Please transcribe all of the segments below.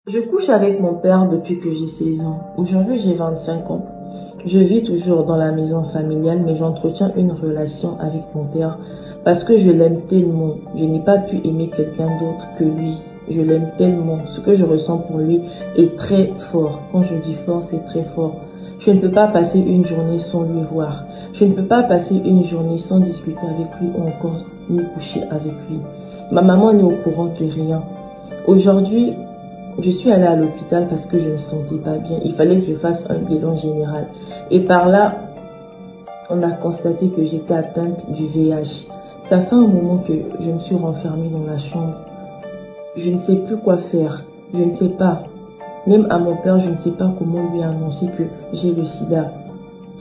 Je couche avec mon père depuis que j'ai 16 ans. Aujourd'hui, j'ai 25 ans. Je vis toujours dans la maison familiale, mais j'entretiens une relation avec mon père parce que je l'aime tellement. Je n'ai pas pu aimer quelqu'un d'autre que lui. Je l'aime tellement. Ce que je ressens pour lui est très fort. Quand je dis fort, c'est très fort. Je ne peux pas passer une journée sans lui voir. Je ne peux pas passer une journée sans discuter avec lui ou encore ni coucher avec lui. Ma maman n'est au courant de rien. Aujourd'hui, je suis allée à l'hôpital parce que je ne me sentais pas bien. Il fallait que je fasse un bilan général. Et par là, on a constaté que j'étais atteinte du VIH. Ça fait un moment que je me suis renfermée dans la chambre. Je ne sais plus quoi faire. Je ne sais pas. Même à mon père, je ne sais pas comment lui annoncer que j'ai le sida.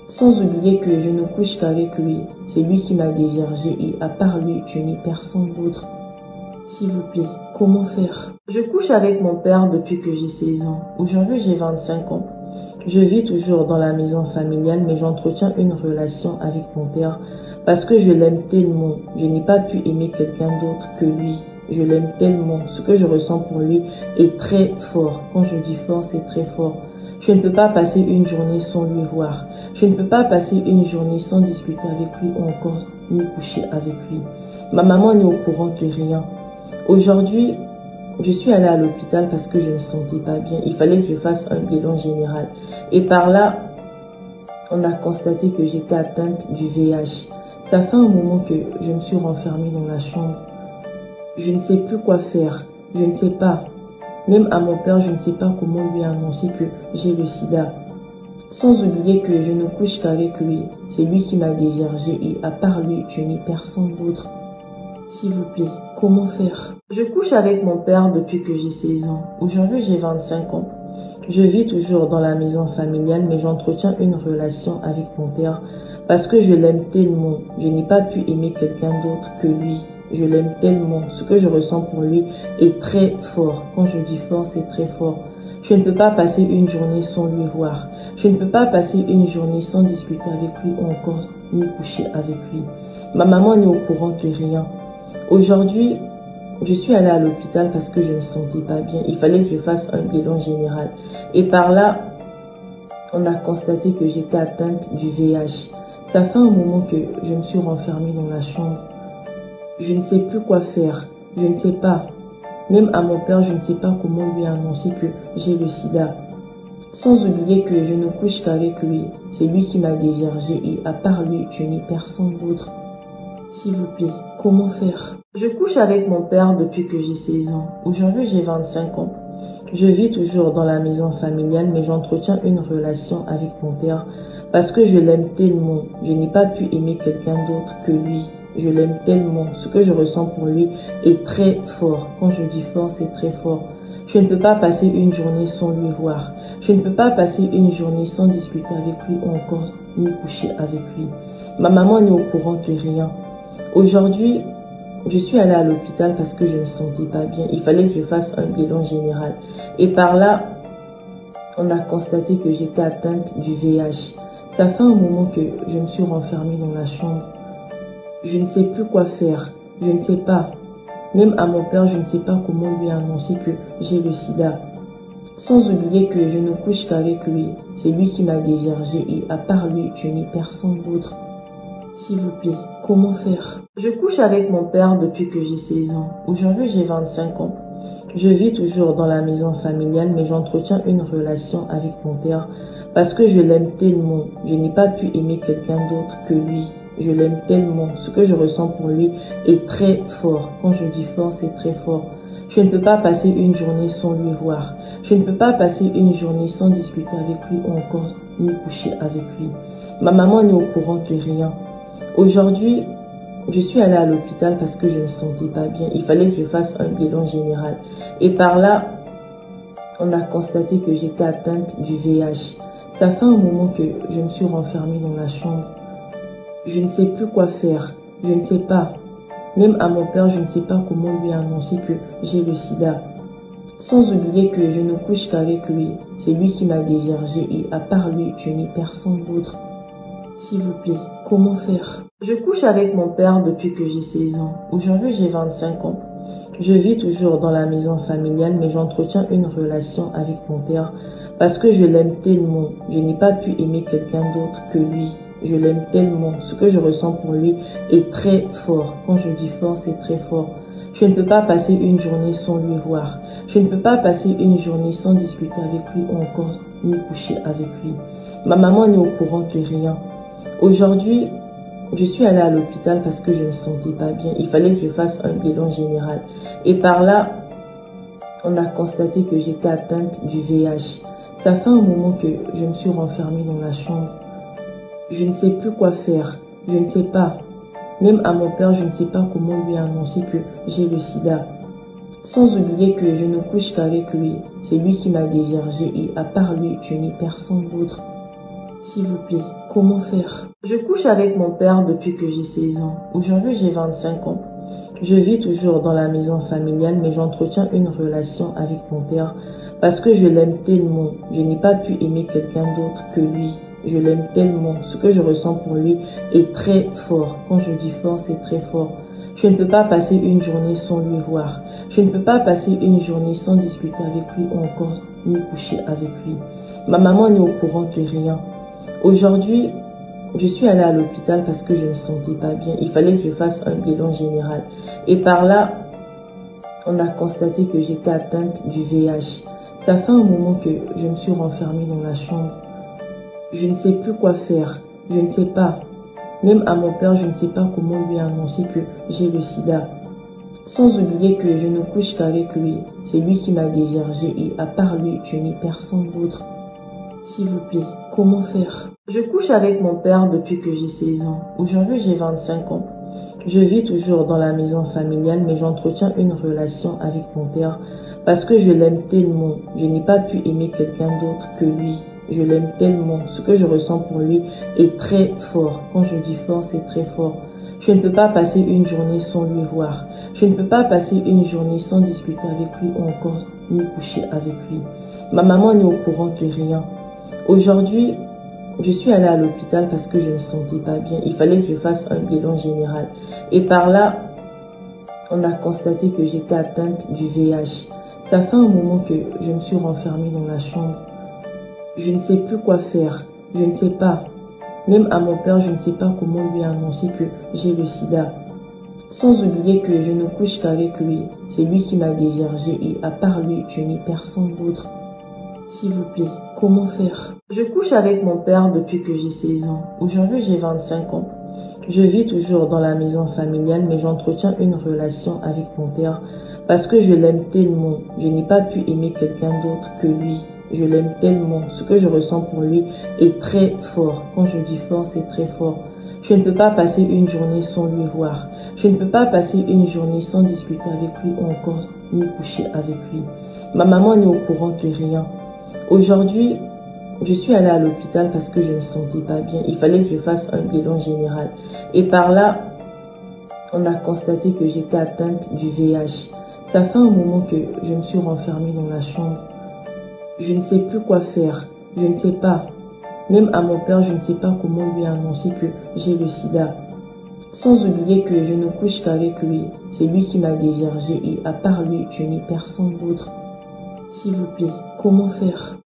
Sans oublier que je ne couche qu'avec lui. C'est lui qui m'a déviergée et à part lui, je n'ai personne d'autre. S'il vous plaît, comment faire? Je couche avec mon père depuis que j'ai 16 ans. Aujourd'hui, j'ai 25 ans. Je vis toujours dans la maison familiale, mais j'entretiens une relation avec mon père parce que je l'aime tellement. Je n'ai pas pu aimer quelqu'un d'autre que lui. Je l'aime tellement. Ce que je ressens pour lui est très fort. Quand je dis fort, c'est très fort. Je ne peux pas passer une journée sans lui voir. Je ne peux pas passer une journée sans discuter avec lui ou encore ni coucher avec lui. Ma maman n'est au courant de rien. Aujourd'hui, je suis allée à l'hôpital parce que je ne me sentais pas bien. Il fallait que je fasse un bilan général. Et par là, on a constaté que j'étais atteinte du VIH. Ça fait un moment que je me suis renfermée dans la chambre. Je ne sais plus quoi faire. Je ne sais pas. Même à mon père, je ne sais pas comment lui annoncer que j'ai le sida. Sans oublier que je ne couche qu'avec lui. C'est lui qui m'a déviergée et à part lui, je n'ai personne d'autre. S'il vous plaît, comment faire? Je couche avec mon père depuis que j'ai 16 ans. Aujourd'hui, j'ai 25 ans. Je vis toujours dans la maison familiale, mais j'entretiens une relation avec mon père parce que je l'aime tellement. Je n'ai pas pu aimer quelqu'un d'autre que lui. Je l'aime tellement. Ce que je ressens pour lui est très fort. Quand je dis fort, c'est très fort. Je ne peux pas passer une journée sans lui voir. Je ne peux pas passer une journée sans discuter avec lui ou encore ni coucher avec lui. Ma maman n'est au courant de rien. Aujourd'hui, je suis allée à l'hôpital parce que je ne me sentais pas bien. Il fallait que je fasse un bilan général. Et par là, on a constaté que j'étais atteinte du VIH. Ça fait un moment que je me suis renfermée dans la chambre. Je ne sais plus quoi faire. Je ne sais pas. Même à mon père, je ne sais pas comment lui annoncer que j'ai le sida. Sans oublier que je ne couche qu'avec lui. C'est lui qui m'a déviergée et à part lui, je n'ai personne d'autre. S'il vous plaît, comment faire? Je couche avec mon père depuis que j'ai 16 ans. Aujourd'hui, j'ai 25 ans. Je vis toujours dans la maison familiale, mais j'entretiens une relation avec mon père parce que je l'aime tellement. Je n'ai pas pu aimer quelqu'un d'autre que lui. Je l'aime tellement. Ce que je ressens pour lui est très fort. Quand je dis fort, c'est très fort. Je ne peux pas passer une journée sans lui voir. Je ne peux pas passer une journée sans discuter avec lui ou encore ni coucher avec lui. Ma maman n'est au courant de rien. Aujourd'hui, je suis allée à l'hôpital parce que je ne me sentais pas bien. Il fallait que je fasse un bilan général. Et par là, on a constaté que j'étais atteinte du VIH. Ça fait un moment que je me suis renfermée dans la chambre. Je ne sais plus quoi faire. Je ne sais pas. Même à mon père, je ne sais pas comment lui annoncer que j'ai le sida. Sans oublier que je ne couche qu'avec lui. C'est lui qui m'a déviergée et à part lui, je n'ai personne d'autre. S'il vous plaît, comment faire? Je couche avec mon père depuis que j'ai 16 ans. Aujourd'hui, j'ai 25 ans. Je vis toujours dans la maison familiale, mais j'entretiens une relation avec mon père parce que je l'aime tellement. Je n'ai pas pu aimer quelqu'un d'autre que lui. Je l'aime tellement. Ce que je ressens pour lui est très fort. Quand je dis fort, c'est très fort. Je ne peux pas passer une journée sans lui voir. Je ne peux pas passer une journée sans discuter avec lui ou encore ni coucher avec lui. Ma maman n'est au courant de rien. Aujourd'hui, je suis allée à l'hôpital parce que je ne me sentais pas bien. Il fallait que je fasse un bilan général. Et par là, on a constaté que j'étais atteinte du VIH. Ça fait un moment que je me suis renfermée dans la chambre. Je ne sais plus quoi faire. Je ne sais pas. Même à mon père, je ne sais pas comment lui annoncer que j'ai le sida. Sans oublier que je ne couche qu'avec lui. C'est lui qui m'a déviergée et à part lui, je n'ai personne d'autre. S'il vous plaît, comment faire? Je couche avec mon père depuis que j'ai 16 ans. Aujourd'hui, j'ai 25 ans. Je vis toujours dans la maison familiale, mais j'entretiens une relation avec mon père parce que je l'aime tellement. Je n'ai pas pu aimer quelqu'un d'autre que lui. Je l'aime tellement. Ce que je ressens pour lui est très fort. Quand je dis fort, c'est très fort. Je ne peux pas passer une journée sans lui voir. Je ne peux pas passer une journée sans discuter avec lui ou encore ni coucher avec lui. Ma maman n'est au courant de rien. Aujourd'hui, je suis allée à l'hôpital parce que je me sentais pas bien. Il fallait que je fasse un bilan général. Et par là, on a constaté que j'étais atteinte du VIH. Ça fait un moment que je me suis renfermée dans la chambre. Je ne sais plus quoi faire. Je ne sais pas. Même à mon père, je ne sais pas comment lui annoncer que j'ai le sida. Sans oublier que je ne couche qu'avec lui. C'est lui qui m'a déviergée et à part lui, je n'ai personne d'autre. S'il vous plaît, comment faire? Je couche avec mon père depuis que j'ai 16 ans. Aujourd'hui, j'ai 25 ans. Je vis toujours dans la maison familiale, mais j'entretiens une relation avec mon père parce que je l'aime tellement. Je n'ai pas pu aimer quelqu'un d'autre que lui. Je l'aime tellement. Ce que je ressens pour lui est très fort. Quand je dis fort, c'est très fort. Je ne peux pas passer une journée sans lui voir. Je ne peux pas passer une journée sans discuter avec lui ou encore ni coucher avec lui. Ma maman n'est au courant de rien. Aujourd'hui, je suis allée à l'hôpital parce que je me sentais pas bien. Il fallait que je fasse un bilan général. Et par là, on a constaté que j'étais atteinte du VIH. Ça fait un moment que je me suis renfermée dans la chambre. Je ne sais plus quoi faire. Je ne sais pas. Même à mon père, je ne sais pas comment lui annoncer que j'ai le sida. Sans oublier que je ne couche qu'avec lui. C'est lui qui m'a déviergée et à part lui, je n'ai personne d'autre. S'il vous plaît, comment faire? Je couche avec mon père depuis que j'ai 16 ans. Aujourd'hui, j'ai 25 ans. Je vis toujours dans la maison familiale, mais j'entretiens une relation avec mon père parce que je l'aime tellement. Je n'ai pas pu aimer quelqu'un d'autre que lui. Je l'aime tellement. Ce que je ressens pour lui est très fort. Quand je dis fort, c'est très fort. Je ne peux pas passer une journée sans lui voir. Je ne peux pas passer une journée sans discuter avec lui ou encore ni coucher avec lui. Ma maman n'est au courant de rien. Aujourd'hui, je suis allée à l'hôpital parce que je me sentais pas bien. Il fallait que je fasse un bilan général. Et par là, on a constaté que j'étais atteinte du VIH. Ça fait un moment que je me suis renfermée dans la chambre. Je ne sais plus quoi faire. Je ne sais pas. Même à mon père, je ne sais pas comment lui annoncer que j'ai le sida. Sans oublier que je ne couche qu'avec lui. C'est lui qui m'a déviergée et à part lui, je n'ai personne d'autre. S'il vous plaît, comment faire? Je couche avec mon père depuis que j'ai 16 ans. Aujourd'hui, j'ai 25 ans. Je vis toujours dans la maison familiale, mais j'entretiens une relation avec mon père parce que je l'aime tellement. Je n'ai pas pu aimer quelqu'un d'autre que lui. Je l'aime tellement. Ce que je ressens pour lui est très fort. Quand je dis fort, c'est très fort. Je ne peux pas passer une journée sans lui voir. Je ne peux pas passer une journée sans discuter avec lui ou encore ni coucher avec lui. Ma maman n'est au courant de rien. Aujourd'hui, je suis allée à l'hôpital parce que je me sentais pas bien. Il fallait que je fasse un bilan général. Et par là, on a constaté que j'étais atteinte du VIH. Ça fait un moment que je me suis renfermée dans la chambre. Je ne sais plus quoi faire. Je ne sais pas. Même à mon père, je ne sais pas comment lui annoncer que j'ai le sida. Sans oublier que je ne couche qu'avec lui. C'est lui qui m'a déviergée et à part lui, je n'ai personne d'autre. S'il vous plaît, comment faire?